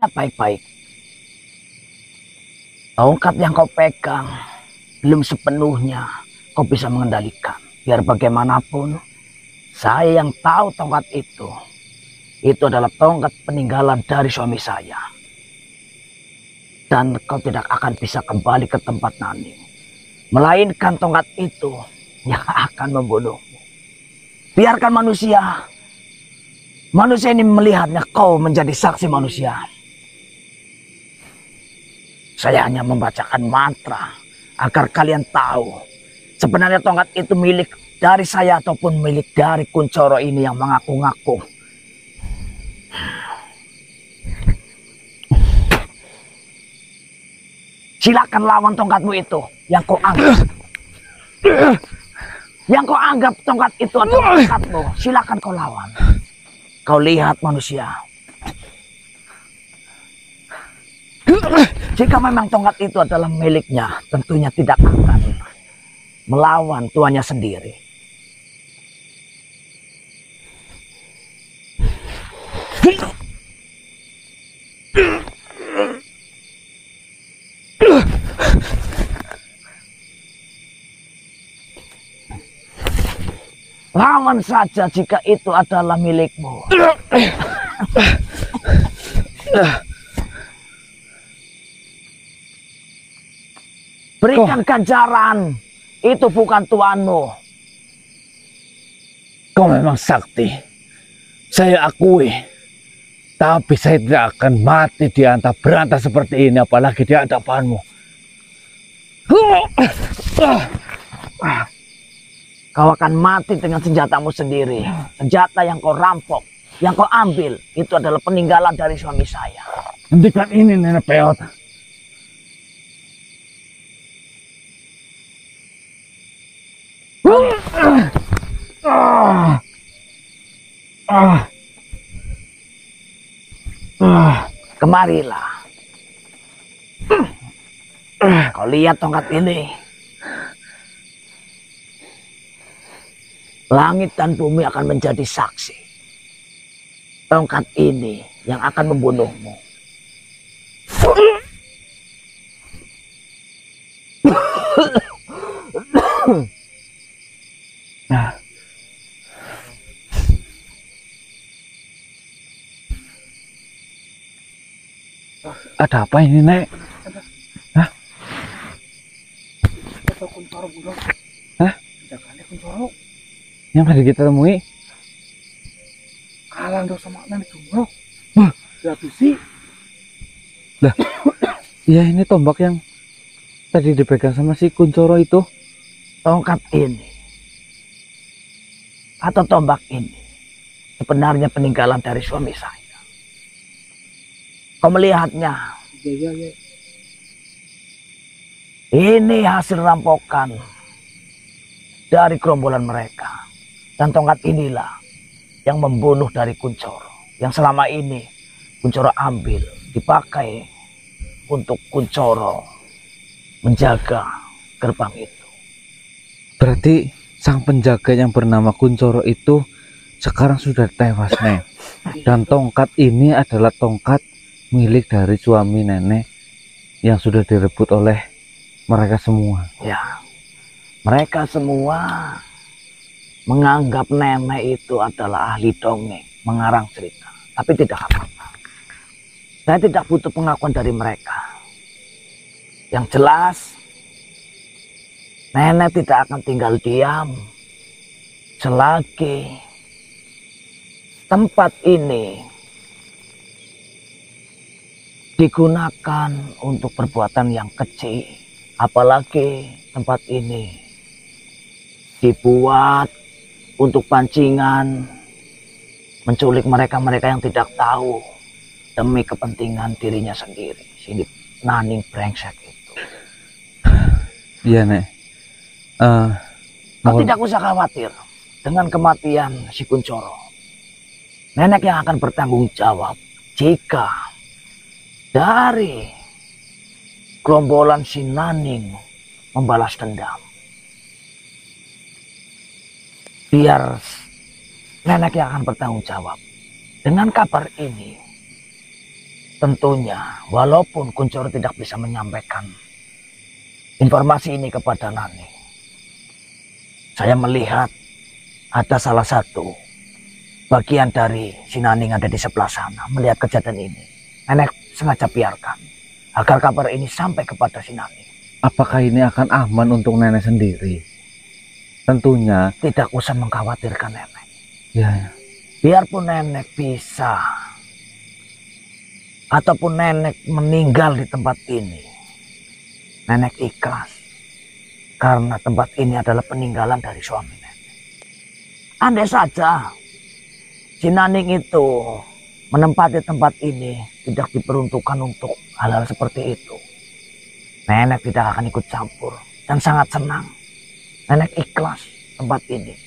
Baik-baik. Tongkat yang kau pegang belum sepenuhnya kau bisa mengendalikan. Biar bagaimanapun, saya yang tahu tongkat itu adalah tongkat peninggalan dari suami saya. Dan kau tidak akan bisa kembali ke tempat Naning, melainkan tongkat itu yang akan membunuhmu. Biarkan manusia ini melihatnya kau menjadi saksi manusia. Saya hanya membacakan mantra agar kalian tahu sebenarnya tongkat itu milik dari saya ataupun milik dari Kuncoro ini yang mengaku-ngaku. Silakan lawan tongkatmu itu yang kau anggap. Yang kau anggap tongkat itu adalah tongkatmu. Silakan kau lawan. Kau lihat manusia. Jika memang tongkat itu adalah miliknya, tentunya tidak akan melawan tuannya sendiri. Lawan saja jika itu adalah milikmu. Berikan ganjaran. Itu bukan tuanmu. Kau memang sakti. Saya akui. Tapi saya tidak akan mati di antah berantah seperti ini. Apalagi di hadapanmu. Kau akan mati dengan senjatamu sendiri. Senjata yang kau rampok, yang kau ambil, itu adalah peninggalan dari suami saya. Hentikan ini, Nenek Peot. Kemarilah. Kau lihat tongkat ini. Langit dan bumi akan menjadi saksi. Tongkat ini yang akan membunuhmu. Ada apa ini, Nek? Hah? Kuncoro, Bro. Hah? Jagannya Kuncoro. Yang tadi kita temui? Kalah dong sama Nenek Jumro. Wah, dihabisi. Lah, iya ini tombak yang tadi dipegang sama si Kuncoro itu. Tongkat ini atau tombak ini sebenarnya peninggalan dari suami saya. Kau melihatnya? Iya. Ini hasil rampokan dari gerombolan mereka. Dan tongkat inilah yang membunuh dari Kuncoro. Yang selama ini Kuncoro ambil, dipakai untuk Kuncoro menjaga gerbang itu. Berarti sang penjaga yang bernama Kuncoro itu sekarang sudah tewas, Nek. Dan tongkat ini adalah tongkat milik dari suami nenek yang sudah direbut oleh mereka semua. Ya, mereka semua menganggap nenek itu adalah ahli dongeng, mengarang cerita. Tapi tidak apa-apa. Saya tidak butuh pengakuan dari mereka. Yang jelas, nenek tidak akan tinggal diam selagi tempat ini digunakan untuk perbuatan yang kecil. Apalagi tempat ini dibuat untuk pancingan menculik mereka-mereka yang tidak tahu demi kepentingan dirinya sendiri. Sini Naning brengsek itu. Iya, Nek. Kau tidak usah khawatir dengan kematian si Kuncoro. Nenek yang akan bertanggung jawab jika dari gerombolan si Naning membalas dendam. Biar nenek yang akan bertanggung jawab. Dengan kabar ini, Tentunya, walaupun Kuncoro tidak bisa menyampaikan informasi ini kepada Nani, saya melihat ada salah satu bagian dari si Nani yang ada di sebelah sana melihat kejadian ini. Nenek sengaja biarkan agar kabar ini sampai kepada si Nani. Apakah ini akan aman untuk nenek sendiri? Tentunya Tidak usah mengkhawatirkan nenek. ya. Biarpun nenek bisa ataupun nenek meninggal di tempat ini, nenek ikhlas karena tempat ini adalah peninggalan dari suami nenek. Andai saja si Naning itu menempati tempat ini tidak diperuntukkan untuk hal-hal seperti itu, nenek tidak akan ikut campur dan sangat senang. Nenek ikhlas tempat ini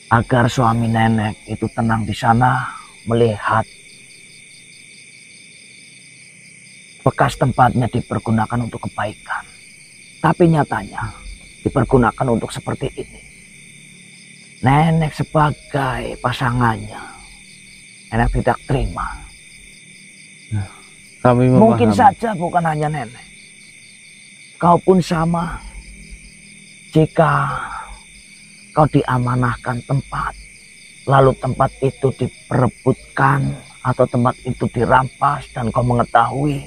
agar suami nenek itu tenang di sana melihat bekas tempatnya dipergunakan untuk kebaikan, tapi nyatanya dipergunakan untuk seperti ini. Nenek sebagai pasangannya, nenek tidak terima. Kami memahami. Mungkin saja bukan hanya nenek, kau pun sama. Jika kau diamanahkan tempat, lalu tempat itu diperebutkan atau tempat itu dirampas dan kau mengetahui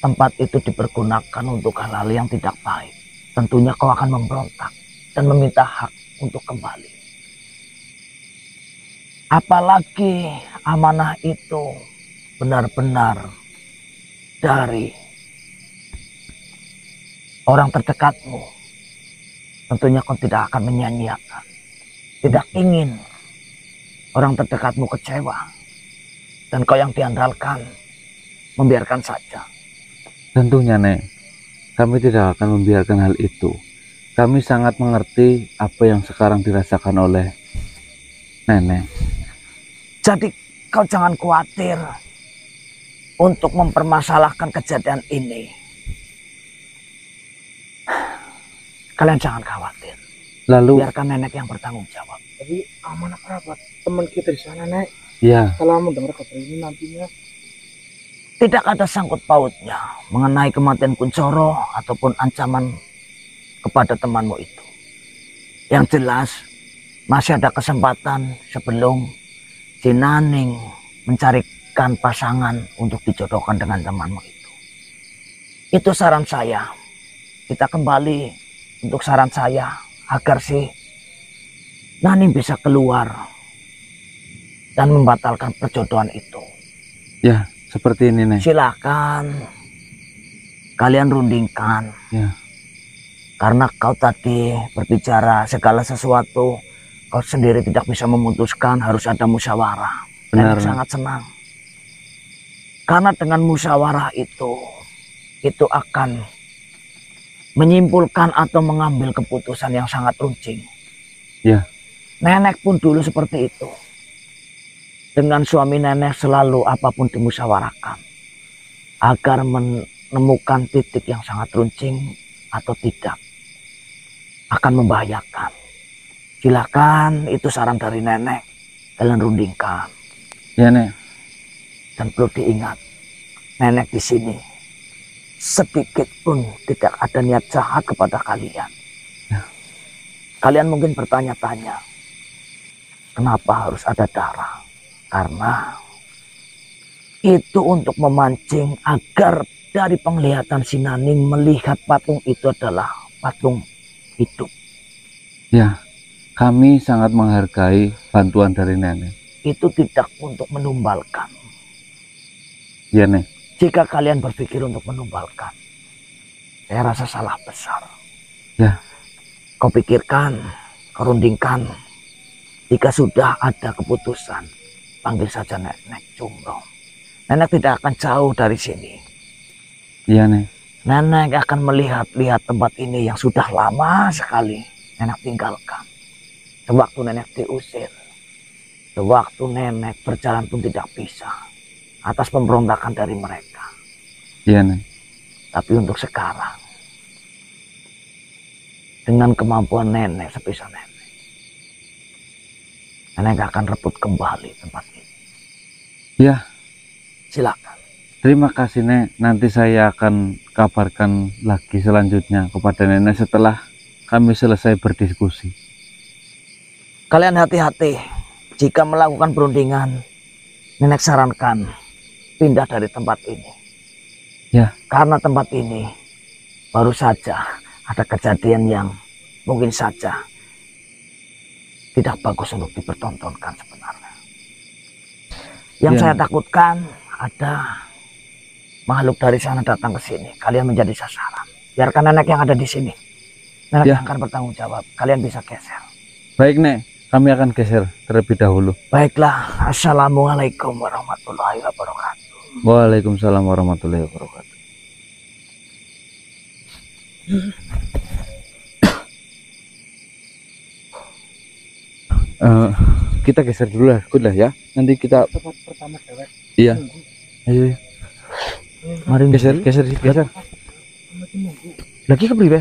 tempat itu dipergunakan untuk hal-hal yang tidak baik, tentunya kau akan memberontak dan meminta hak untuk kembali. Apalagi amanah itu benar-benar dari orang terdekatmu, tentunya kau tidak akan menyia-nyiakan. Tidak ingin orang terdekatmu kecewa dan kau yang diandalkan membiarkan saja. Tentunya, Nek, kami tidak akan membiarkan hal itu. Kami sangat mengerti apa yang sekarang dirasakan oleh nenek. Jadi kau jangan khawatir untuk mempermasalahkan kejadian ini. Kalian jangan khawatir. Lalu, Biarkan nenek yang bertanggung jawab. Jadi amanah kerabat teman kita di sana, Nek. ya, Setelah mendengar kabar ini nantinya Tidak ada sangkut pautnya mengenai kematian Kuncoro ataupun ancaman kepada temanmu itu. Yang jelas masih ada kesempatan sebelum si Naning mencarikan pasangan untuk dijodohkan dengan temanmu itu. Itu saran saya. Kita kembali untuk saran saya agar si Naning bisa keluar dan membatalkan perjodohan itu. ya, seperti ini, Nek. Silakan kalian rundingkan, Ya, karena kau tadi berbicara segala sesuatu kau sendiri tidak bisa memutuskan, harus ada musyawarah. Benar, Dan sangat senang karena dengan musyawarah itu akan menyimpulkan atau mengambil keputusan yang sangat runcing. ya, Nenek pun dulu seperti itu. Dengan suami nenek selalu apapun dimusyawarahkan agar menemukan titik yang sangat runcing atau tidak akan membahayakan. Silakan, itu saran dari nenek, kalian rundingkan. ya, Nek. Dan perlu diingat, nenek di sini sedikit pun tidak ada niat jahat kepada kalian. Ya. Kalian mungkin bertanya-tanya, kenapa harus ada darah? Karena itu untuk memancing agar dari penglihatan si Naning melihat patung itu adalah patung hidup. Ya, kami sangat menghargai bantuan dari nenek. Itu tidak untuk menumbalkan. Ya, Nek. Jika kalian berpikir untuk menumbalkan, saya rasa salah besar. Ya. Kau pikirkan, kau rundingkan. Jika sudah ada keputusan, panggil saja Nenek Jumroh. Nenek tidak akan jauh dari sini. Iya, Nek. Nenek akan melihat-lihat tempat ini yang sudah lama sekali nenek tinggalkan. Sewaktu nenek diusir, sewaktu nenek berjalan pun tidak bisa atas pemberontakan dari mereka. Iya, Nek. Tapi untuk sekarang, dengan kemampuan nenek sebisa nenek, nenek akan rebut kembali tempat ini. Ya, Silakan. terima kasih Nek. Nanti saya akan kabarkan lagi selanjutnya kepada Nenek setelah kami selesai berdiskusi. Kalian hati-hati. Jika melakukan perundingan, Nenek sarankan pindah dari tempat ini. Ya. Karena tempat ini baru saja ada kejadian yang mungkin saja tidak bagus untuk dipertontonkan sebenarnya. Yang Ya. saya takutkan ada makhluk dari sana datang ke sini. Kalian menjadi sasaran. Biarkan nenek yang ada di sini. Nenek Ya. yang akan bertanggung jawab. Kalian bisa geser. Baik Nek, kami akan geser terlebih dahulu. Baiklah. Assalamualaikum warahmatullahi wabarakatuh. Waalaikumsalam warahmatullahi wabarakatuh. Kita geser dulu lah, Gun, lah ya. Nanti kita Tempat pertama dewek. iya. Nunggu. Ayo. Mari Geser, geser, geser. Masih nunggu. lagi ke priwe?